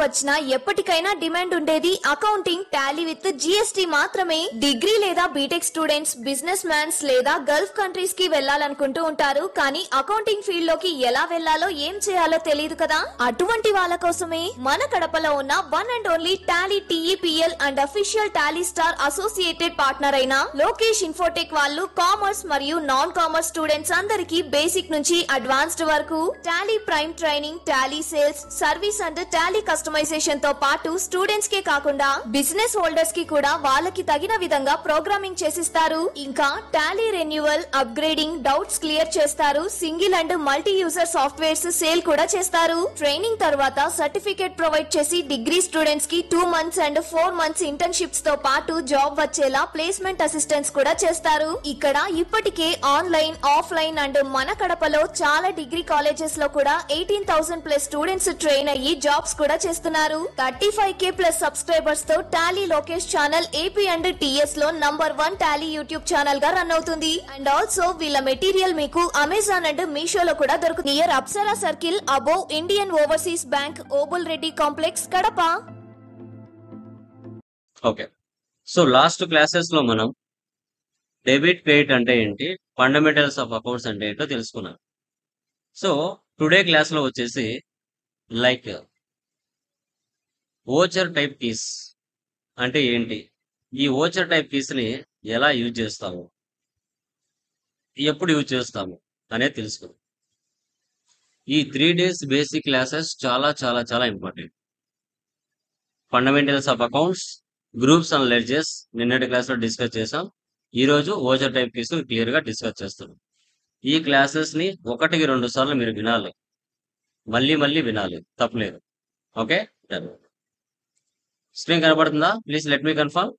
వచ్చినా ఎప్పటికైనా డిమాండ్ ఉండేది అకౌంటింగ్ టాలీ విత్ జిఎస్టి మాత్రమే. డిగ్రీ లేదా బీటెక్ స్టూడెంట్స్, బిజినెస్ మ్యాన్స్ లేదా గల్ఫ్ కంట్రీస్ కి వెళ్లాలనుకుంటూ ఉంటారు. కానీ అకౌంటింగ్ ఫీల్డ్ లోకి ఎలా వెళ్లాలో ఏం చేయాలో తెలియదు కదా. అటువంటి వాళ్ళ కోసమే మన కడపలో ఉన్న one and only Tally TEPL and official Tally star associated partner అయిన లోకేష్ ఇన్ఫోటెక్ వాళ్ళు కామర్స్ మరియు నాన్ కామర్స్ స్టూడెంట్స్ అందరికీ బేసిక్ నుంచి అడ్వాన్స్డ్ వరకు Tally Prime training, Tally sales, service and Tally customization తో పాటు స్టూడెంట్స్ కే కాకుండా బిజినెస్ హోల్డర్స్ కి కూడా వాళ్ళకి తగిన విధంగా ప్రోగ్రామింగ్ చేసిస్తారు. ఇంకా Tally renewal, upgrading, doubts clear చేస్తారు. Single and multi user softwares sale కూడా చేస్తారు. ట్రైనింగ్ తర్వాత సర్టిఫికేట్ ప్రొవైడ్ చేసి డిగ్రీ స్టూడెంట్స్ కి 2 months అండ్ 4 months ఇంటర్న్షిప్స్ తో పాటు జాబ్ వచ్చేలా ప్లేస్మెంట్ అసిస్టెన్స్ కూడా చేస్తారు. ఇక్కడ ఇప్పటికే ఆన్లైన్, ఆఫ్లైన్ అండ్ మన కడపలో చాలా డిగ్రీ కాలేజెస్ లో కూడా 18,000 ప్లస్ స్టూడెంట్స్ ట్రైన్ అయ్యి జాబ్స్ కూడా చేస్తున్నారు. 35K ప్లస్ సబ్స్క్రైబర్స్ తో Tally Lokesh channel AP and TS లో నంబర్ 1 టాలీ యూట్యూబ్ ఛానల్ గా రన్ అవుతుంది. అండ్ ఆల్సో వీళ్ళ మెటీరియల్ మీకు అమెజాన్ అండ్ మీషోలో కూడా దొరుకుతుంది. Near Apsara circle above Indian overseas bank, Obul Reddy complex, Kadapa. Okay, so last classes లో మనం డెబిట్ క్రెడిట్ అంటే ఏంటి, ఫండమెంటల్స్ ఆఫ్ అకౌంట్స్ అంటే ఏంటో తెలుసుకున్నాం. సో టుడే క్లాస్ లో వచ్చేసి లైక్ ఓచర్ టైప్ కీస్ అంటే ఏంటి, ఈ ఓచర్ టైప్ కీస్ ని ఎలా యూజ్ చేస్తాము, ఎప్పుడు యూజ్ చేస్తాము అనేది తెలుసుకుందాం. ఈ 3 days బేసిక్ క్లాసెస్ చాలా చాలా చాలా important. Fundamentals of accounts, groups and ledges నిన్నటి క్లాస్ లో డిస్కస్ చేసాం. ఈ రోజు ఓచర్ టైప్ కీస్ క్లియర్ గా డిస్కస్ చేస్తున్నాం. ఈ క్లాసెస్ ని 1-2 సార్లు మీరు వినాలి, మళ్ళీ మళ్ళీ వినాలి, తప్పలేదు. ఓకే, స్క్రీన్ కనబడుతుందా? Please let me confirm.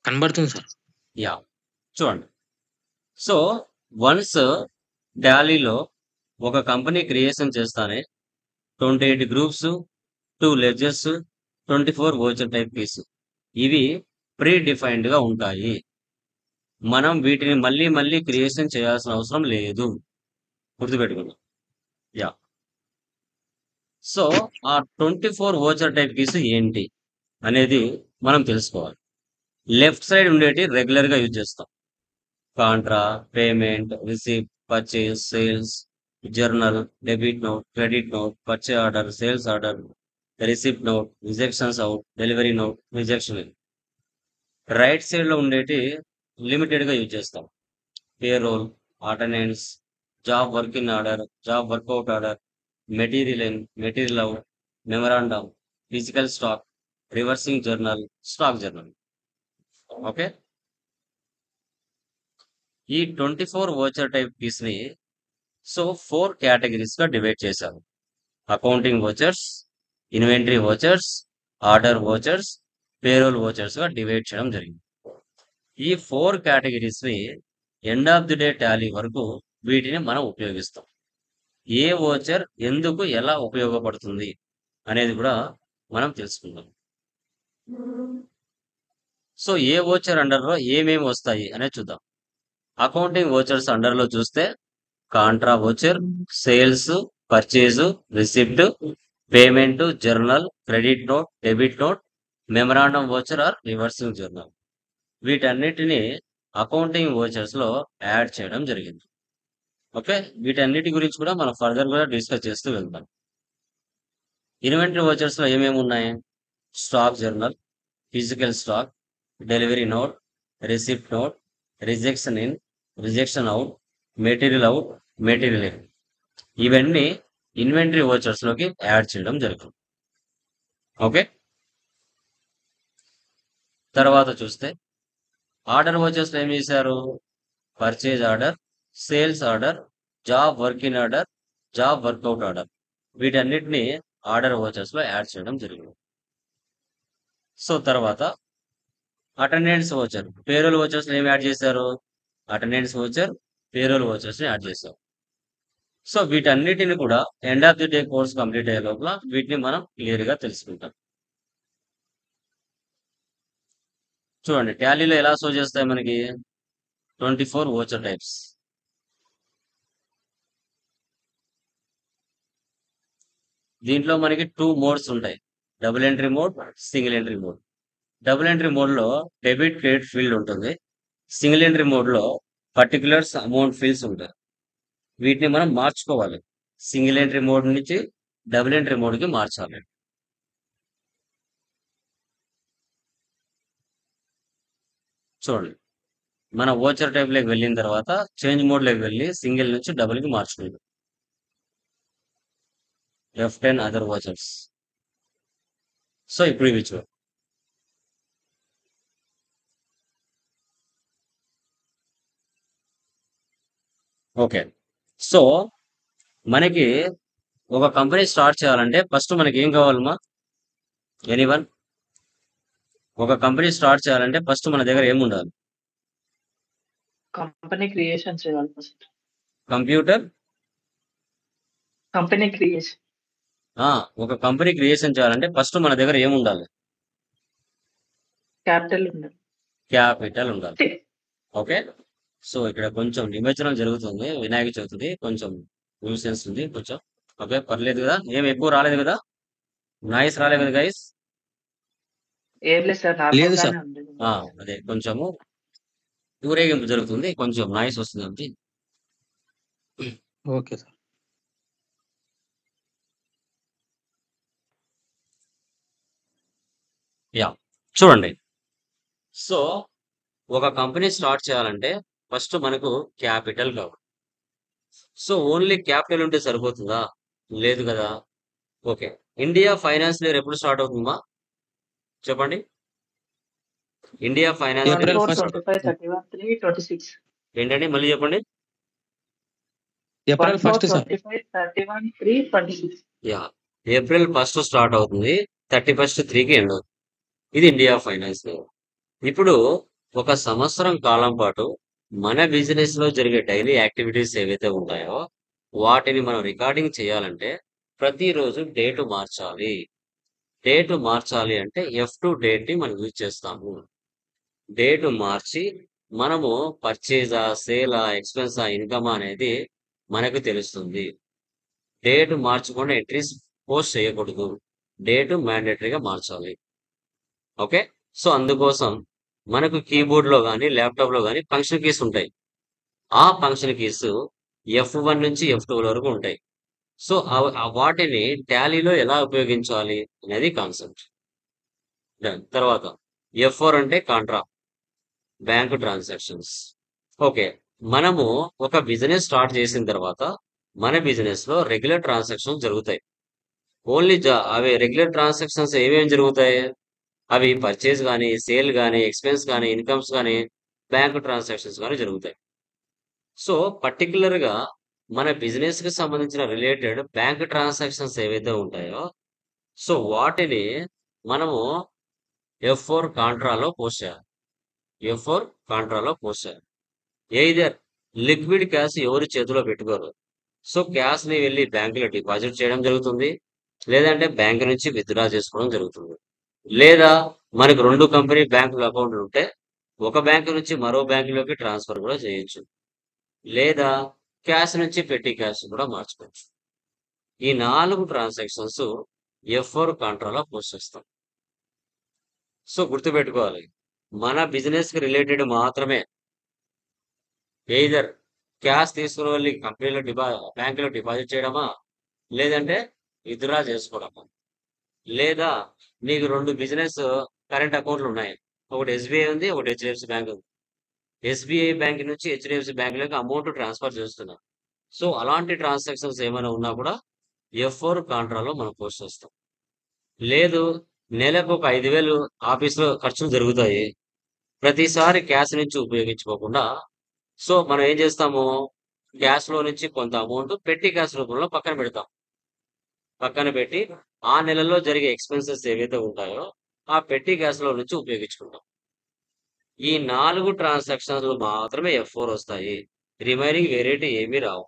కనబడుతుంది సార్. యా, చూడండి. సో వన్స్ టాలీలో ఒక కంపెనీ క్రియేషన్ చేస్తానే 28 groups, 2 ledges, 24 voucher type keys, ఇవి ప్రీ డిఫైన్డ్ గా ఉంటాయి. మనం వీటిని మళ్ళీ మళ్ళీ క్రియేషన్ చేయాల్సిన అవసరం లేదు, గుర్తుపెట్టుకున్నాం. యా, సో ఆ 24 ఓచర్ టైప్ కీస్ ఏంటి అనేది మనం తెలుసుకోవాలి. లెఫ్ట్ సైడ్ ఉండేటి రెగ్యులర్ గా యూజ్ చేస్తాం. Contra, payment, receipt, purchase, sales, journal, debit note, credit note, purchase order, sales order, receipt note, rejections out, delivery note, rejection in. Right side లో ఉండేటి limited గా యూజ్ చేస్తాం. Payroll, attendance, job work in order, job work out order, material in, material out, memorandum, physical stock, reversing journal, stock journal. Okay, ఈ 24 voucher type keys ని so 4 categories గా divide చేశారు. Accounting vouchers, inventory vouchers, order vouchers, payroll vouchers గా divide చేయడం జరిగింది. ఈ 4 categories ని end of the day Tally వరకు వీటిని మనం ఉపయోగిస్తాం. ఏ ఓచర్ ఎందుకు ఎలా ఉపయోగపడుతుంది అనేది కూడా మనం తెలుసుకుందాం. సో ఏ ఓచర్ అండర్ లో ఏమేమి వస్తాయి అనేది చూద్దాం. అకౌంటింగ్ ఓచర్స్ అండర్ లో చూస్తే contra voucher, sales, purchase, receipt, payment, journal, credit note, debit note, memorandum voucher or reversing journal, వీటన్నిటిని అకౌంటింగ్ ఓచర్స్ లో యాడ్ చేయడం జరిగింది. ఓకే, వీటన్నిటి గురించి కూడా మనం ఫర్దర్ కూడా డిస్కస్ చేస్తూ వెళ్తాం. ఇన్వెంటరీ ఓచర్స్ లో ఏమేమి ఉన్నాయి? Stock journal, physical stock, delivery note, receipt note, rejection in, rejection out, material out, material in, ఇవన్నీ ఇన్వెంటరీ ఓచర్స్ లోకి యాడ్ చేయడం జరుగుతుంది. ఓకే, తర్వాత చూస్తే ఆర్డర్ ఓచర్స్ లో ఏం చేశారు? Purchase order, sales order, job work in order, job work out order, వీటన్నిటిని ఆర్డర్ ఓచర్స్ లో యాడ్ చేయడం జరిగింది. సో తర్వాత అటెండెన్స్ ఓచర్, పేరోల్ ఓచర్స్ ఏం యాడ్ చేశారు? అటెండెన్స్ ఓచర్, పేరోల్ ఓచర్స్ ని యాడ్ చేశారు. సో వీటన్నిటిని కూడా end of the day course complete అయ్యే లోపల వీటిని మనం క్లియర్ గా తెలుసుకుంటాం. చూడండి టాలీలో ఎలా షో చేస్తాయి మనకి 24 ఓచర్ టైప్స్. దీంట్లో మనకి 2 మోడ్స్ ఉంటాయి. Double entry mode, single entry mode. Double entry మోడ్‌లో డెబిట్, క్రెడిట్ ఫీల్డ్ ఉంటుంది. సింగిల్ ఎంట్రీ మోడ్‌లో పర్టిక్యులర్స్, అమౌంట్ ఫీల్డ్స్ ఉంటాయి. వీటిని మనం మార్చుకోవాలి. సింగిల్ ఎంట్రీ మోడ్ నుంచి డబుల్ ఎంట్రీ మోడ్‌కి మార్చాలి. చూడండి. మన వోచర్ టైప్‌లోకి వెళ్ళిన తర్వాత చేంజ్ మోడ్‌లోకి వెళ్ళి సింగిల్ నుంచి డబుల్‌కి మార్చుకుందాం. F10 other vouchers. సో ఇప్పుడు ఇవి చూడు. ఓకే. సో మనకి ఒక కంపెనీ స్టార్ట్ చేయాలంటే ఫస్ట్ మనకి ఏం కావాలమ్మా? ఎనీవన్? ఒక కంపెనీ స్టార్ట్ చేయాలంటే ఫస్ట్ మన దగ్గర ఏముండాలి? కంపెనీ క్రియేషన్ చేయాలి ఫస్ట్. కంప్యూటర్. Company creation. ఒక కంపెనీ క్రియేషన్ చేయాలంటే ఫస్ట్ మన దగ్గర ఏముండాలి? క్యాపిటల్ ఉండాలి. క్యాపిటల్ ఉండాలి. ఓకే. సో ఇక్కడ కొంచెం నిమజ్జనం జరుగుతుంది. వినాయక చవితిది కొంచెం న్యూసెన్స్ ఉంది కొంచెం. ఓకే, పర్లేదు కదా? ఏం ఎక్కువ రాలేదు కదా? నాయిస్ రాలేదు కదా గైస్? ఏం లేదు సార్, లేదు నార్మల్ సార్. గానే ఉంది. అదే కొంచెము ఊరేగింపు జరుగుతుంది, కొంచెం నాయిస్ వస్తుంది అంతే. Okay sir. యా, చూడండి. సో ఒక కంపెనీ స్టార్ట్ చేయాలంటే ఫస్ట్ మనకు క్యాపిటల్ కావాలి. సో ఓన్లీ క్యాపిటల్ ఉంటే సరిపోతుందా? లేదు కదా. ఓకే, ఇండియా ఫైనాన్స్ ఇయర్ ఎప్పుడు స్టార్ట్ అవుతుందా చెప్పండి? India finance April 24, 1st. 25, 31, 3, 26. ఏంటండి? మళ్ళీ చెప్పండి. April 1st 24, sir. 25, 31, 3, 26. Yeah, April 1st start అవుతుంది, 31st 3కి ఎండ్ అవుతుంది. ఇది ఇండియా ఫైనాన్స్ ఇయర్. ఇప్పుడు ఒక సంవత్సరం కాలం పాటు మన బిజినెస్ లో జరిగే డైలీ యాక్టివిటీస్ ఏవైతే ఉంటాయో వాటిని మనం రికార్డింగ్ చేయాలంటే ప్రతిరోజు డేటు మార్చాలి. డేటు మార్చాలి అంటే F2 డేట్ ని మనం యూజ్ చేస్తాము. డేటు మార్చి మనము పర్చేజా, సేలా, ఎక్స్పెన్సా, ఇన్కమా అనేది మనకు తెలుస్తుంది. డేటు మార్చకుండా ఎంట్రీస్ పోస్ట్ చేయకూడదు. డేటు మ్యాండేటరీగా మార్చాలి. ఓకే. సో అందుకోసం మనకు కీబోర్డ్ లో కానీ ల్యాప్టాప్ లో కానీ ఫంక్షన్ కీస్ ఉంటాయి. ఆ ఫంక్షన్ కీస్ F1 నుంచి F2 వరకు ఉంటాయి. సో వాటిని టాలీలో ఎలా ఉపయోగించాలి అనేది కాన్సెప్ట్. తర్వాత F4 అంటే కాంట్రా, బ్యాంక్ ట్రాన్సాక్షన్స్. ఓకే, మనము ఒక బిజినెస్ స్టార్ట్ చేసిన తర్వాత మన బిజినెస్ లో రెగ్యులర్ ట్రాన్సాక్షన్స్ జరుగుతాయి. ఓన్లీ అవి రెగ్యులర్ ట్రాన్సాక్షన్స్ ఏమేమి జరుగుతాయి? అవి పర్చేజ్ కానీ, సేల్ కానీ, ఎక్స్పెన్స్ కానీ, ఇన్కమ్స్ కానీ, బ్యాంక్ ట్రాన్సాక్షన్స్ కానీ జరుగుతాయి. సో పర్టికులర్ గా మన బిజినెస్ కి సంబంధించిన రిలేటెడ్ బ్యాంక్ ట్రాన్సాక్షన్స్ ఏవైతే ఉంటాయో సో వాటిని మనము F4 కాంట్రాలో పోస్ట్ చేయాలి. F4 కాంట్రాలో పోస్ట్ చేయాలి. ఎయిదర్ లిక్విడ్ క్యాష్ ఎవరి చేతిలో పెట్టుకోరు. సో క్యాష్ ని వెళ్ళి బ్యాంకులో డిపాజిట్ చేయడం జరుగుతుంది, లేదంటే బ్యాంక్ నుంచి విత్డ్రా చేసుకోవడం జరుగుతుంది. లేదా మనకు 2 కంపెనీ బ్యాంకుల అకౌంట్లు ఉంటే ఒక బ్యాంకు నుంచి మరో బ్యాంకులోకి ట్రాన్స్ఫర్ కూడా చేయొచ్చు, లేదా క్యాష్ నుంచి పెట్టి క్యాష్ కూడా మార్చుకోవచ్చు. ఈ 4 ట్రాన్సాక్షన్స్ F4 కాంట్రాలో పోస్ట్ చేస్తాం. సో గుర్తుపెట్టుకోవాలి, మన బిజినెస్ కి రిలేటెడ్ మాత్రమే ఎయిదర్ క్యాష్ తీసుకుని వెళ్ళి కంపెనీలో బ్యాంకులో డిపాజిట్ చేయడమా, లేదంటే విత్డ్రా చేసుకోవడమా, లేదా నీకు 2 బిజినెస్ కరెంట్ అకౌంట్లు ఉన్నాయి, ఒకటి SBI ఉంది, ఒకటి HDFC బ్యాంక్ ఉంది. SBI బ్యాంక్ నుంచి HDFC బ్యాంకులోకి అమౌంట్ ట్రాన్స్ఫర్ చేస్తున్నాం. సో అలాంటి ట్రాన్సాక్షన్స్ ఏమైనా ఉన్నా కూడా F4 కాంట్రాలో మనం పోస్ట్ చేస్తాం. లేదు నెలకు ఒక 5,000 ఆఫీస్లో ఖర్చులు జరుగుతాయి, ప్రతిసారి క్యాష్ నుంచి ఉపయోగించుకోకుండా సో మనం ఏం చేస్తాము, క్యాష్ లో నుంచి కొంత అమౌంట్ పెట్టి క్యాష్ రూపంలో పక్కన పెడతాం. పక్కన పెట్టి ఆ నెలలో జరిగే ఎక్స్పెన్సెస్ ఏవైతే ఉంటాయో ఆ పెట్టి క్యాష్ లో నుంచి ఉపయోగించుకుంటాం. ఈ 4 ట్రాన్సాక్షన్స్ మాత్రమే F4 వస్తాయి. రిమైనింగ్ వేరేటి ఏమీ రావు.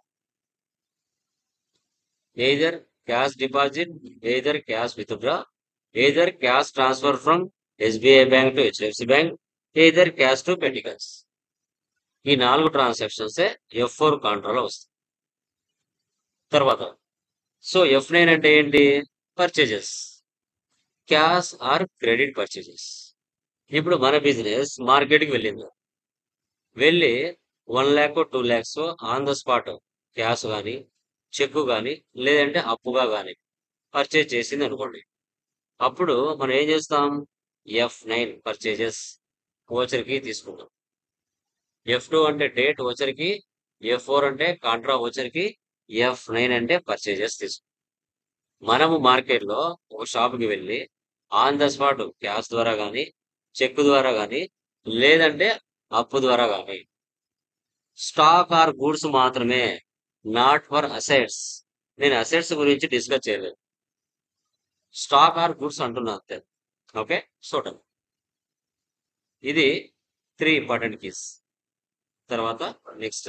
Either cash deposit, either cash withdraw, either cash transfer from SBI bank to HDFC bank, either cash to petty cash. ఈ 4 ట్రాన్సాక్షన్స్ F4 కాంట్రాలో వస్తాయి. తర్వాత సో F9 అంటే ఏంటి? Purchases. Cash or credit purchases. ఇప్పుడు మన బిజినెస్ మార్కెట్కి వెళ్ళింది. వెళ్ళి 1 lakh 2 lakhs on the spot cash కానీ చెక్ కానీ లేదంటే అప్పుగా కానీ పర్చేజ్ చేసింది అనుకోండి. అప్పుడు మనం ఏం చేస్తాం? F9 పర్చేజెస్ ఓచర్కి తీసుకుంటాం. F2 అంటే డేట్ ఓచర్కి, F4 అంటే కాంట్రా ఓచర్కి, F9 అంటే పర్చేజెస్ తీసుకుంటాం. మనము మార్కెట్లో ఒక షాప్కి వెళ్ళి ఆన్ ద స్పాట్ క్యాష్ ద్వారా కానీ చెక్ ద్వారా కానీ లేదంటే అప్పు ద్వారా కానీ స్టాక్ ఆర్ గూడ్స్ మాత్రమే, నాట్ ఫర్ అసెట్స్. నేను అసెట్స్ గురించి డిస్కస్ చేయలేదు, స్టాక్ ఆర్ గూడ్స్ అంటున్నా అంతే. ఓకే, చూడండి, ఇది 3 ఇంపార్టెంట్ కీస్. తర్వాత నెక్స్ట్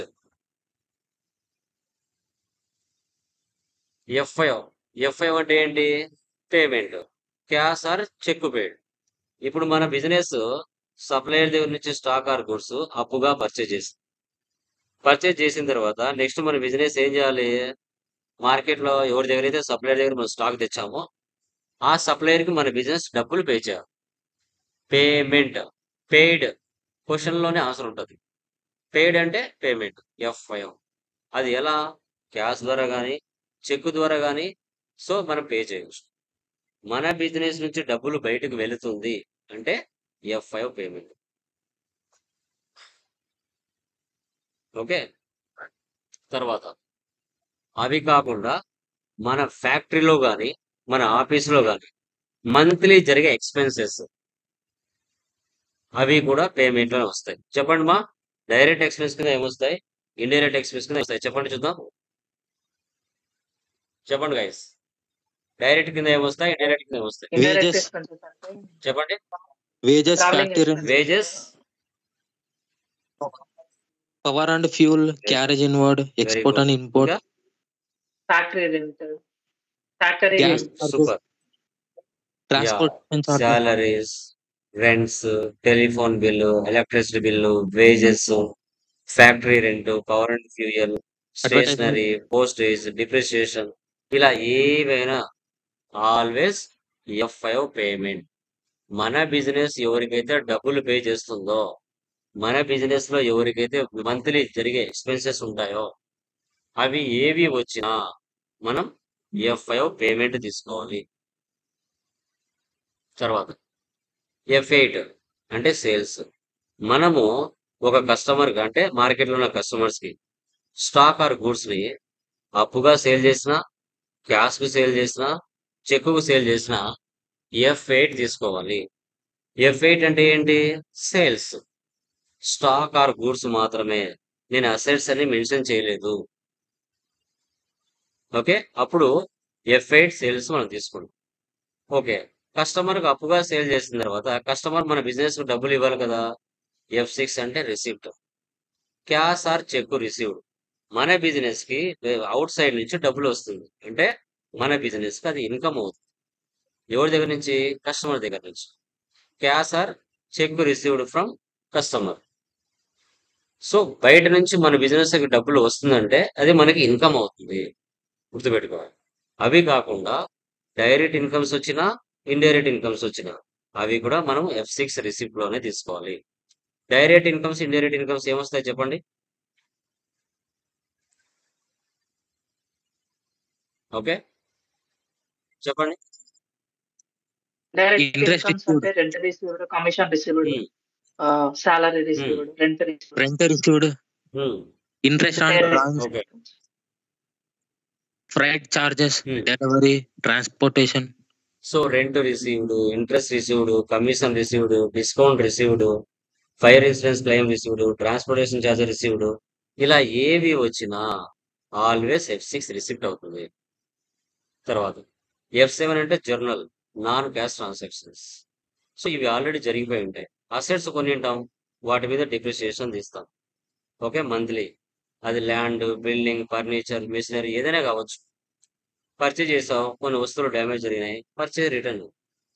F5 అంటే ఏంటి? పేమెంట్, క్యాష్ ఆర్ చెక్ పేడ్. ఇప్పుడు మన బిజినెస్ సప్లయర్ దగ్గర నుంచి స్టాక్ ఆర్ గూడ్స్ అప్పుగా పర్చేజ్ చేసిన తర్వాత నెక్స్ట్ మన బిజినెస్ ఏం చేయాలి? మార్కెట్లో ఎవరి దగ్గర అయితే సప్లయర్ దగ్గర మనం స్టాక్ తెచ్చామో ఆ సప్లయర్కి మన బిజినెస్ డబ్బులు పే చేయాలి. పేమెంట్, పెయిడ్ క్వశ్చన్లోనే ఆన్సర్ ఉంటుంది. పెయిడ్ అంటే పేమెంట్, F5. అది ఎలా? క్యాష్ ద్వారా కానీ చెక్ ద్వారా కానీ సో మనం పే చేయవచ్చు. మన బిజినెస్ నుంచి డబ్బులు బయటకు వెళుతుంది అంటే F5 పేమెంట్. ఓకే, తర్వాత అవి కాకుండా మన ఫ్యాక్టరీలో కానీ మన ఆఫీసులో కానీ మంత్లీ జరిగే ఎక్స్పెన్సెస్ అవి కూడా పేమెంట్ లోనే వస్తాయి. చెప్పండి మా, డైరెక్ట్ ఎక్స్పెన్స్ కింద ఏమొస్తాయి? ఇండైరెక్ట్ ఎక్స్పెన్స్ కింద వస్తాయి. చెప్పండి చూద్దాం. చెప్పండి గైస్, డైరెక్ట్ కింద ఏమొస్తాయి? ఇండైరెక్ట్ కింద ఏమొస్తాయి? Indirect Wages. ఎక్స్పెన్సెస్ అంటే వేజెస్, చెప్పండి. Travelling factory, expenses, wages, power and fuel, Very carriage inward, very export good. And import, ఇంకా factory rent, factory gas super. Yeah, transportation charges, salaries, rents, telephone bill, electricity bill, wages, factory rent, power and fuel, advertisement, stationery, postage, depreciation, ఇలా ఏవైనా always F5 payment. మన business ఎవరికైతే డబ్బులు pay చేస్తుందో, మన business లో ఎవరికైతే మంత్లీ జరిగే ఎక్స్పెన్సెస్ ఉంటాయో అవి ఏవి వచ్చినా మనం F5 పేమెంట్ తీసుకోవాలి. తర్వాత F8 అంటే సేల్స్. మనము ఒక కస్టమర్ అంటే మార్కెట్లో ఉన్న కస్టమర్స్ కి స్టాక్ ఆర్ గూడ్స్ ని అప్పుగా సేల్ చేసినా, క్యాష్ కు సేల్ చేసినా, చెక్ కు సేల్ చేసినా F8 తీసుకోవాలి. F8 అంటే ఏంటి? సేల్స్, స్టాక్ ఆర్ గూడ్స్ మాత్రమే, నేను అసెట్స్ అని మెన్షన్ చేయలేదు. ఓకే, అప్పుడు F8 సేల్స్ మనం తీసుకుంటాం. ఓకే, కస్టమర్ కు అప్పుగా సేల్ చేసిన తర్వాత కస్టమర్ మన బిజినెస్ కు డబ్బులు ఇవ్వాలి కదా. F6 అంటే receipt, cash or check received. మన బిజినెస్ కి అవుట్ సైడ్ నుంచి డబ్బులు వస్తుంది అంటే మన బిజినెస్ కి అది ఇన్కమ్ అవుతుంది. ఎవరి దగ్గర నుంచి? కస్టమర్ దగ్గర నుంచి. Cash or check received from customer. So బయట నుంచి మన బిజినెస్ కి డబ్బులు వస్తుందంటే అది మనకి ఇన్కమ్ అవుతుంది, గుర్తుపెట్టుకోవాలి. అవి కాకుండా డైరెక్ట్ ఇన్కమ్స్ వచ్చినా, ఇండైరెక్ట్ ఇన్కమ్స్ వచ్చినా అవి కూడా మనం F6 రిసిప్ట్ లోనే తీసుకోవాలి. డైరెక్ట్ ఇన్కమ్స్, ఇండైరెక్ట్ ఇన్కమ్స్ ఏమొస్తాయి చెప్పండి? ఓకే, చెప్పండి. డైరెక్ట్ ఇంట్రెస్ట్ ఇన్కమ్స్ రిసీవ్డ్, అంటే rent received, commission received, um, salary um, received, rent received, rent received, um, interest on direct trans, okay, freight charges, um. Delivery, transportation, so rent received, interest received, commission received, discount received, fire insurance claim received, transportation charge received, ఇలా ఏవి వచ్చినా always F6 receipt అవుతుంది. తర్వాత F7 అంటే journal, non cash transactions. So ఇవి already జరిగిపోయి ఉంటాయి. Assets కొని ఉంటాం, వాటి మీద డిప్రిసియేషన్ తీస్తాం. Okay, monthly. అది ల్యాండ్, బిల్డింగ్, ఫర్నిచర్, మిషనరీ ఏదైనా కావచ్చు. పర్చేజ్ చేసావు, కొన్ని వస్తువులు డ్యామేజ్ జరిగినాయి, పర్చేజ్ రిటర్న్.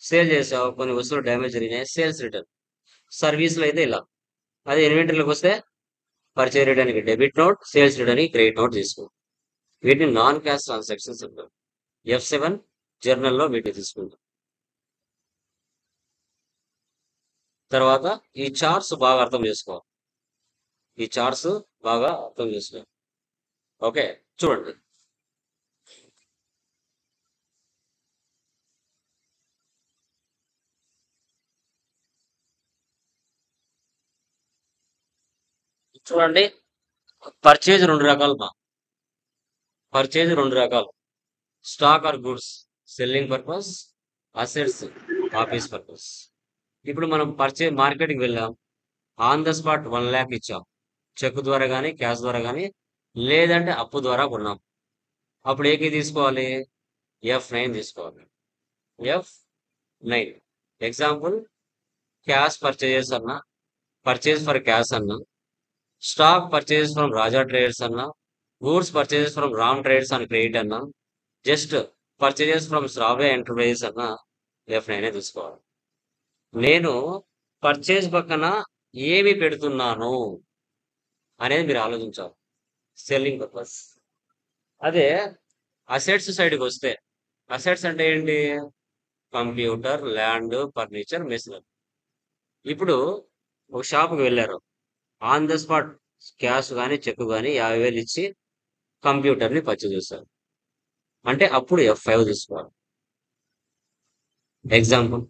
సేల్ చేసావు, కొన్ని వస్తువులు డ్యామేజ్ జరిగినాయి, సేల్స్ రిటర్న్. సర్వీస్లో అయితే ఇలా. అదే ఇన్వెంటరీలోకి వస్తే పర్చేజ్ రిటర్న్కి డెబిట్ నోట్, సేల్స్ రిటర్న్కి క్రెడిట్ నోట్ తీసుకో. వీటిని నాన్ క్యాష్ ట్రాన్సాక్షన్స్ అంటారు. F7 జర్నల్లో వీటిని తీసుకుంటాం. తర్వాత ఈ చార్ట్స్ బాగా అర్థం చేసుకోవాలి. ఓకే, చూడండి. చూడండి, పర్చేజ్ రెండు రకాలు. Stock or goods, selling purpose, assets, office purpose. ఇప్పుడు మనం మార్కెట్కి వెళ్ళాం, ఆన్ ద స్పాట్ 1 lakh ఇచ్చాం, చెక్ ద్వారా కానీ క్యాష్ ద్వారా కానీ, లేదంటే అప్పు ద్వారా కొన్నాం. అప్పుడు ఏకి తీసుకోవాలి? F9 తీసుకోవాలి. F9 ఎగ్జాంపుల్, క్యాష్ పర్చేజెస్ అన్నా, పర్చేజ్ ఫర్ క్యాష్ అన్నా, stock purchases from Raja traders అన్నా, goods purchases from Ram traders అని క్రెడిట్ అన్నా, just purchases from Shravya enterprises అన్నా F9 తీసుకోవాలి. నేను పర్చేజ్ పక్కన ఏమి పెడుతున్నాను అనేది మీరు ఆలోచించాలి. Selling purpose. అదే అసెట్స్ సైడ్కి వస్తే, అసెట్స్ అంటే ఏంటి? Computer, land, furniture, machinery. ఇప్పుడు ఒక షాప్కి వెళ్ళారు, ఆన్ ద స్పాట్ క్యాష్ కానీ చెక్ కానీ 50,000 ఇచ్చి కంప్యూటర్ని పర్చేజ్ చేస్తారు. అంటే అప్పుడు F5 తీసుకోవాలి. Example,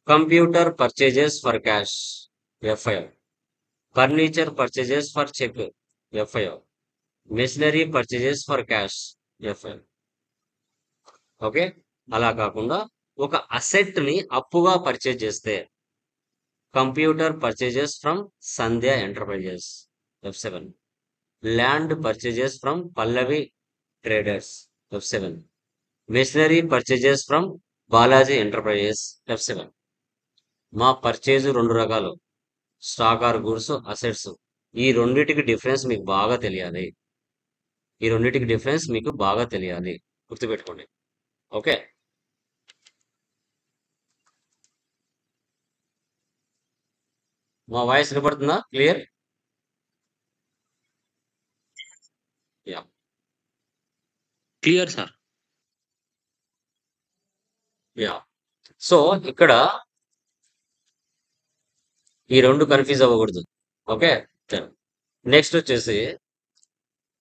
computer purchases for cash, F5. Furniture purchases for cheque, F5. Machinery purchases for cash, F5. Okay, అలా కాకుండా ఒక అసెట్ ని అప్పుగా పర్చేజ్ చేస్తే, computer purchases from Sandhya enterprises, F7. Land purchases from Pallavi traders, F7. Machinery purchases from Balaji enterprises, F7. మా purchase రెండు రకాలు, stock or goods, assets. ఈ రెండింటికి డిఫరెన్స్ మీకు బాగా తెలియాలి. గుర్తుపెట్టుకోండి. ఓకే, మా వాయిస్ వినపడుతుందా? Clear? Yeah. Clear sir. Yeah. So ఇక్కడ ఈ రెండు కన్ఫ్యూజ్ అవ్వకూడదు. ఓకే, నెక్స్ట్ వచ్చేసి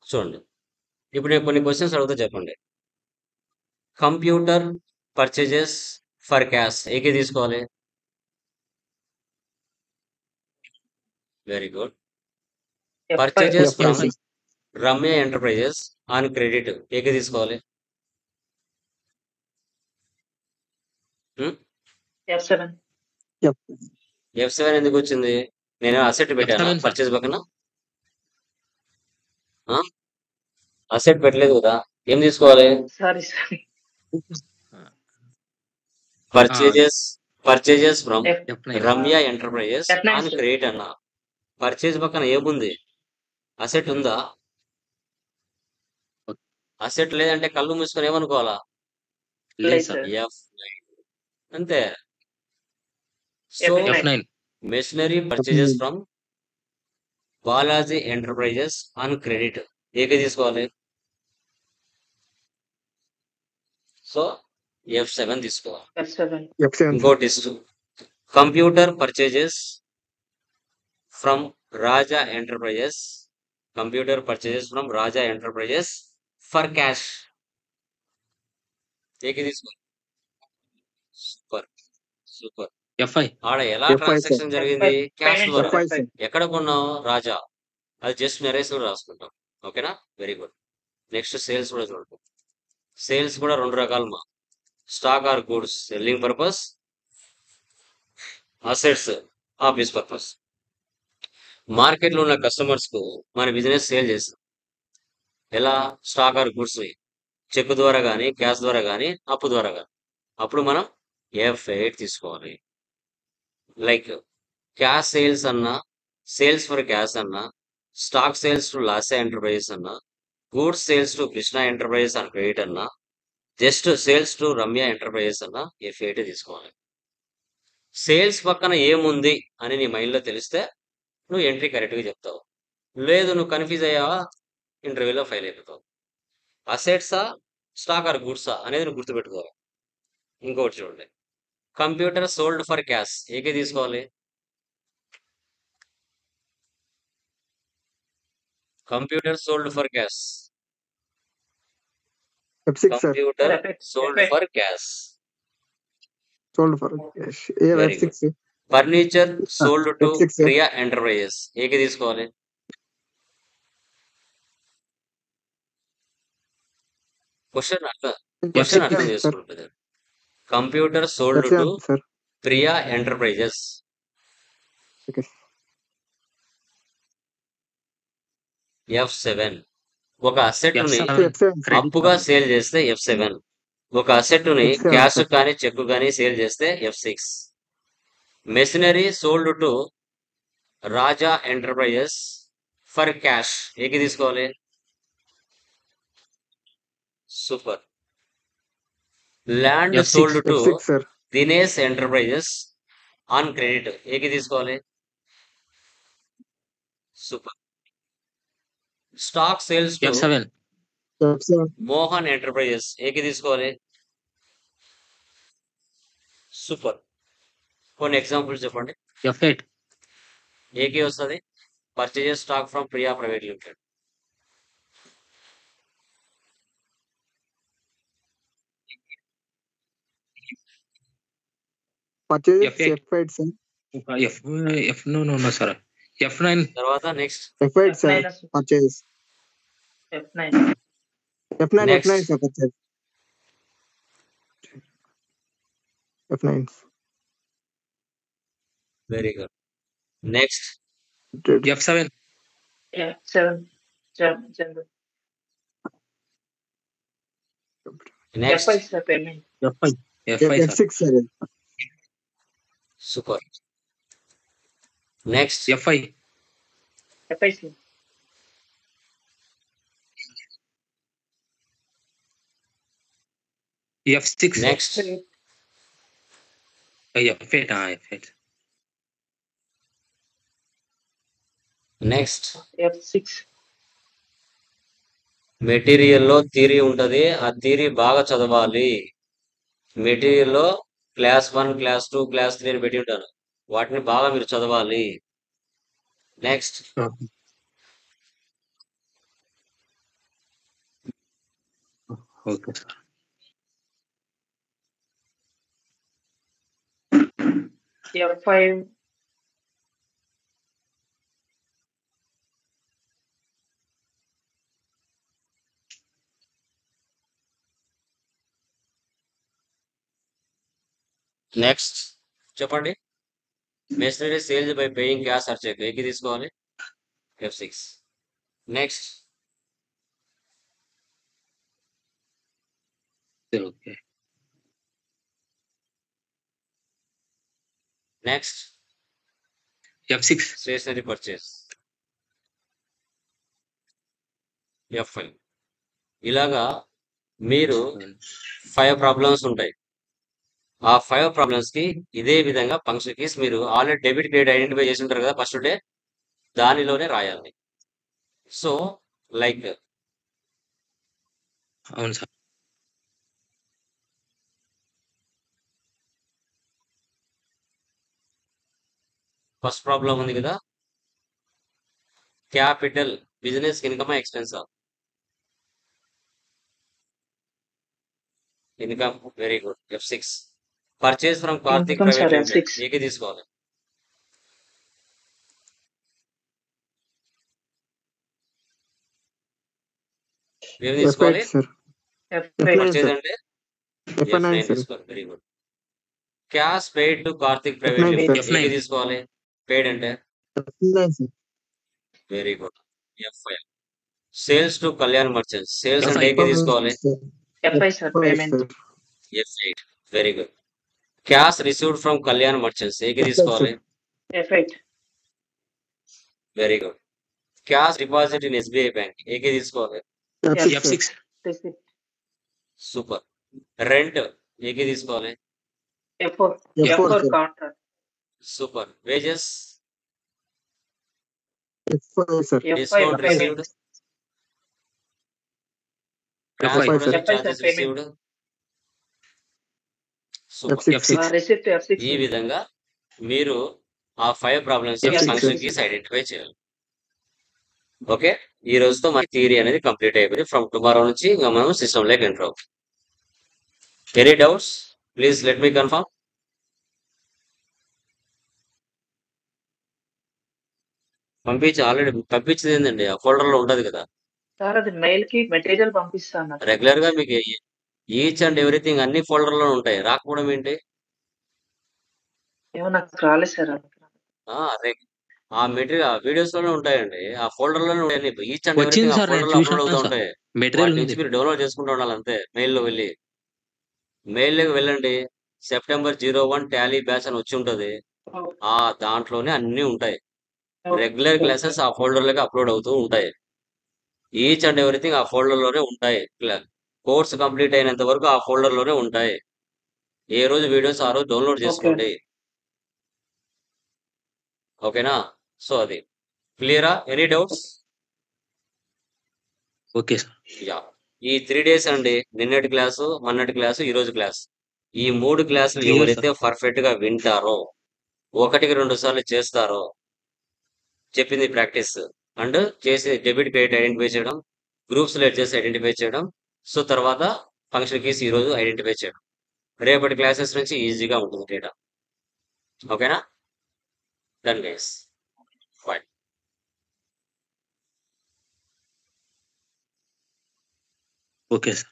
చూడండి, ఇప్పుడు నేను కొన్ని క్వశ్చన్స్ అడుగుతా, చెప్పండి. కంప్యూటర్ పర్చేజెస్ ఫర్ క్యాష్ ఏకే తీసుకోవాలి? Very good. Purchases from Ramya enterprises on credit ఏకే తీసుకోవాలి? F7. F7 ఎందుకు వచ్చింది? నేను అసెట్ పెట్టాను F7 పర్చేజ్ పక్కన, అసెట్ పెట్టలేదు కదా, ఏం తీసుకోవాలి? Sorry. Purchases from F9. Ramya enterprises F9 on sir. Credit అన్న. పర్చేజ్ పక్కన ఏముంది? అసెట్ ఉందా? అసెట్ లేదంటే కళ్ళు మూసుకొని ఏమనుకోవాలా? లేదు సార్. F9 అంతే. So F9. F9. Machinery purchases from Balaji enterprises on credit ఏకే తీసుకోవాలి? సో F7 తీసుకోవాలి. F7. ఇంకోటి computer purchases from Raja enterprises for cash ఏకే తీసుకోవాలి? సూపర్. F5. ఆడ ఎలా F5 ట్రాన్సాక్షన్ జరిగింది? క్యాష్ Payment ద్వారా. F5 sir. ఎక్కడ కొన్నావు? రాజా. అది జస్ట్ నెరేస్ కూడా రాసుకుంటాం. ఓకేనా? Very good. నెక్స్ట్ సేల్స్ కూడా చూడండి. సేల్స్ కూడా రెండు రకాలు మా, stock or goods, selling purpose, assets, office purpose. Market లో ఉన్న కస్టమర్స్ కు మన బిజినెస్ సేల్ చేస్తాం. ఎలా? స్టాక్ ఆర్ గుడ్స్ చెక్ ద్వారా కానీ క్యాష్ ద్వారా కానీ అప్పు ద్వారా కానీ. అప్పుడు మనం F8 తీసుకోవాలి. లైక్ క్యాష్ సేల్స్ అన్నా, సేల్స్ ఫర్ క్యాష్ అన్నా, stock sales to Laasa enterprises అన్నా, goods sales to Krishna enterprises అని క్రెడిట్ అన్నా, just sales to Ramya enterprises అన్నా F8 తీసుకోవాలి. సేల్స్ పక్కన ఏముంది అని నీ మైండ్ లో తెలిస్తే నువ్వు ఎంట్రీ కరెక్ట్ గా చెప్తావు. లేదు నువ్వు కన్ఫ్యూజ్ అయ్యావా, ఇంటర్వ్యూలో ఫెయిల్ అయిపోతావు. అసెట్సా స్టాక్ ఆర్ గుడ్సా అనేది నువ్వు గుర్తుపెట్టుకోవాలి. ఇంకోటి చూడండి, కంప్యూటర్ సోల్డ్ ఫర్ క్యాష్ ఏకే తీసుకోవాలి. Computer sold for cash. F6 sir. Computer F8. Sold F8. For cash. Sold for cash. Very F6 sir. Furniture sold to F6 sir. Priya enterprises ఏకే తీసుకోవాలి. క్వశ్చన్ అర్థం F6 sir. చేసుకుంటుంది. Computer sold to F7 sir. Priya enterprises. Okay. F7 ఒక asset ని F7 sir. అప్పుగా sale చేస్తే F7. ఒక asset ని F7 క్యాష్ sir. కానీ చెక్ కానీ సేల్ చేస్తే F6. Machinery sold to Raja enterprises for cash ఏకి తీసుకోవాలి. Super. Land F6. Sold to F6 sir. Dinesh enterprises on credit ఏకి తీసుకోవాలి. Super. Stock sales to F7. F7. Mohan enterprises ఏకి తీసుకోవాలి. సూపర్. కొన్ని ఎగ్జాంపుల్స్ చెప్పండి. F8. ఏకి వస్తుంది. Purchases stock from Priya private limited. Purchase F8. F8 sir. No sir. F9. తర్వాత next F8 sir. F9 sir. Purchase. F9. F9 Next. F9 sir. Purchase. F9. Very good. Next F7. F7. General. Next F5 sir. Payment. F5. F5 sir. F6 sir. Super. Next F5. F5 sir. F6. Next F8. F8. Next F6. మెటీరియల్లో theory ఉంటది. ఆ theory బాగా చదవాలి. మెటీరియల్లో class 1 class 2 class 3 అని పెట్టి ఉంటాను. వాటిని బాగా మీరు చదవాలి. Next Okay sir. F5. Next చెప్పండి. Machinery sales by paying cash or cheque ఏకి తీసుకోవాలి. F6. Next Okay. Next F6. Stationery purchase F5. ఇలాగా మీరు 5 ప్రాబ్లమ్స్ ఉంటాయి. ఆ 5 ప్రాబ్లమ్స్ కి ఇదే విధంగా ఫంక్షన్ కీస్ మీరు ఆల్రెడీ డెబిట్ క్రెడిట్ ఐడెంటిఫై చేసి ఉంటారు కదా ఫస్ట్ డే, దానిలోనే రాయాలి. సో లైక్ అవును సార్. ఫస్ట్ ప్రాబ్లం ఉంది కదా, క్యాపిటల్ బిజినెస్ ఇన్కమ్ ఎక్స్పెన్సా. Income. Very good. F6. Purchase from Karthik Income, private sir, limited F6. ఏకే తీసుకోవాలి. ఏమి తీసుకోవాలి. F8 sir. F5. F9 purchase sir. అంటే F9 F9 sir. తీసుకోవాలి. Very good. Cash paid to Karthik private F9 limited sir. AK తీసుకోవాలి. Paid అంటే F9 sir. Very good. F5. Sales to Kalyan merchants sales అంటే F5. AK తీసుకోవాలి. F5 sir. F5 Payment. sir. F8. Very good. Cash received from Kalyan merchants AK తీసుకోవాలి. F8. Very good. Cash deposit in SBI bank AK తీసుకోవాలి. F6 sir. F6. Receipt. Super. Rent AK తీసుకోవాలి. F4. F4 F4 sir. contract. Super. Wages F5 sir. F5 discount payment. Received Transport sir. charges FI, sir, received. Super. F6 F6. sir. receipt F6. ఈ విధంగా మీరు ఆ 5 problems F6 function keys identify చేయాలి. Okay, ఈ రోజుతో మన theory అనేది complete అయిపోయింది. ఫ్రమ్ టుమారో నుంచి ఇంకా మనం సిస్టమ్ లోకి ఎంటర్ అవుతాం. Any doubts please let me confirm. Already పంపించింది ఏంటండి, ఆ ఫోల్డర్ లో ఉంటది కదా. సార్ అది మెయిల్ కి మెటీరియల్ పంపిస్తాను. రెగ్యులర్ గా మీకు ఈచ్ అండ్ ఎవ్రీథింగ్ అన్ని ఫోల్డర్ లో ఉంటాయి. రాకపోవడం ఏంటి? ఏమో నాకు రాలేదు సార్. అదే ఆ మెటీరియల్ ఆ వీడియోస్ లోనే ఉంటాయండి, ఆ ఫోల్డర్ లోనే ఉంటాయి. ఈచ్ అండ్ వచ్చింది ఎవ్రీథింగ్ ఆ సార్, నేను ఫోల్డర్ లో అప్లోడ్ చూసాను అవుతూ సార్. ఉంటాయి. మెటీరియల్ వాటి ఉంది. నుంచి మీరు డౌన్లోడ్ చేసుకుంటూ ఉండాలి అంతే. మెయిల్లో వెళ్ళి మెయిల్లోకి వెళ్ళండి. సెప్టెంబర్ 01 టాలీ బ్యాచ్ అని వచ్చి ఉంటది. ఆ దాంట్లోనే అన్ని ఉంటాయి. రెగ్యులర్ క్లాసెస్ ఆ ఫోల్డర్ లోకి అప్లోడ్ అవుతూ ఉంటాయి. ఈచ్ అండ్ ఎవ్రీథింగ్ ఆ ఫోల్డర్ లోనే ఉంటాయి. కోర్స్ కంప్లీట్ అయినంత వరకు ఆ ఫోల్డర్ లోనే ఉంటాయి. ఏ రోజు వీడియోస్ ఆ రోజు డౌన్లోడ్ చేసుకోండి. ఓకేనా? సో అది క్లియరా? Any doubts? Okay sir. Yeah, ఈ 3 డేస్ అండి, నిన్నటి క్లాసు, మొన్నటి క్లాసు, ఈ రోజు క్లాస్, ఈ 3 క్లాసులు Clear, ఎవరైతే పర్ఫెక్ట్ గా వింటారో, 1కి 2 సార్లు చేస్తారో, చెప్పింది ప్రాక్టీస్ అండ్ చేసి డెబిట్ క్రెడిట్ ఐడెంటిఫై చేయడం, గ్రూప్స్ లెట్ చేసి ఐడెంటిఫై చేయడం, సో తర్వాత ఫంక్షన్ కీస్ ఈ రోజు ఐడెంటిఫై చేయడం, రేపటి క్లాసెస్ నుంచి ఈజీగా ఉంటుంది డేటా. ఓకేనా? Done guys, fine. Okay sir.